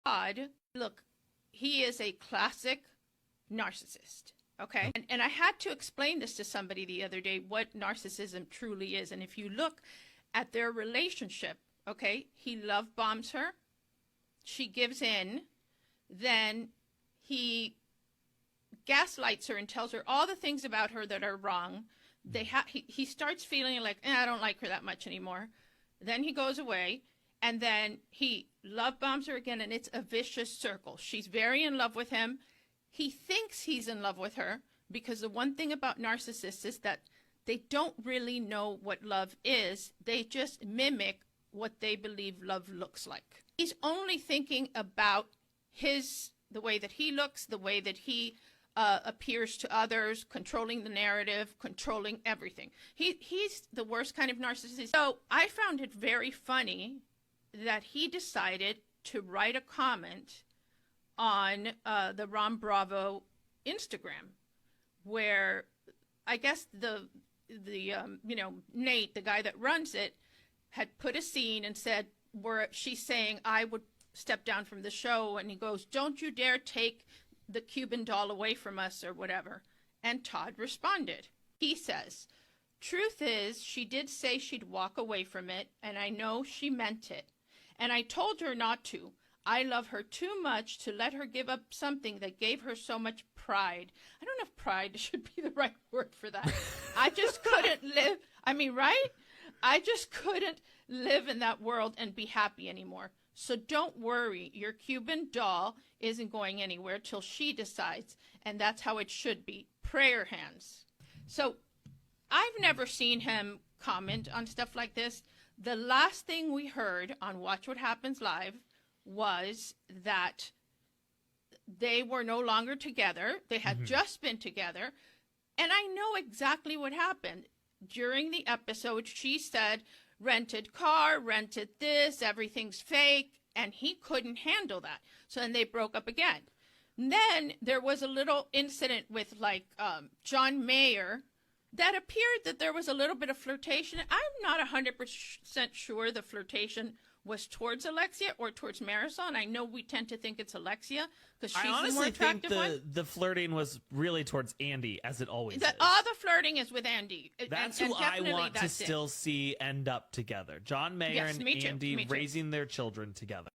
Todd, look, he is a classic narcissist. Okay. And I had to explain this to somebody the other day, what narcissism truly is. And if you look at their relationship, okay, he love bombs her. She gives in. Then he gaslights her and tells her all the things about her that are wrong. He starts feeling like, I don't like her that much anymore. Then he goes away. And then he love bombs her again. And it's a vicious circle. She's very in love with him. He thinks he's in love with her because the one thing about narcissists is that they don't really know what love is. They just mimic what they believe love looks like. He's only thinking about the way that he looks, the way that he appears to others, controlling the narrative, controlling everything. He's the worst kind of narcissist. So I found it very funny that he decided to write a comment on the RHOM Bravo Instagram, where I guess the Nate, the guy that runs it, had put a scene and said where she's saying I would step down from the show, and he goes, "Don't you dare take the Cuban doll away from us," or whatever. And Todd responded. He says, "Truth is, she did say she'd walk away from it, and I know she meant it. And I told her not to. I love her too much to let her give up something that gave her so much pride." I don't know if pride should be the right word for that. I just couldn't live. I mean, right? I just couldn't live in that world and be happy anymore. So don't worry. Your Cuban doll isn't going anywhere till she decides. And that's how it should be. Prayer hands. So I've never seen him comment on stuff like this. The last thing we heard on Watch What Happens Live was that they were no longer together. They had just been together. And I know exactly what happened. During the episode, she said, rented car, rented this, everything's fake, and he couldn't handle that. So then they broke up again. And then there was a little incident with John Mayer that appeared that there was a little bit of flirtation. I'm not 100% sure the flirtation was towards Alexia or towards Marisol. I know we tend to think it's Alexia because she's the more attractive one. I honestly think the flirting was really towards Andy, as it always is. All the flirting is with Andy. That's who I want to still see end up together. John Mayer and Andy raising their children together.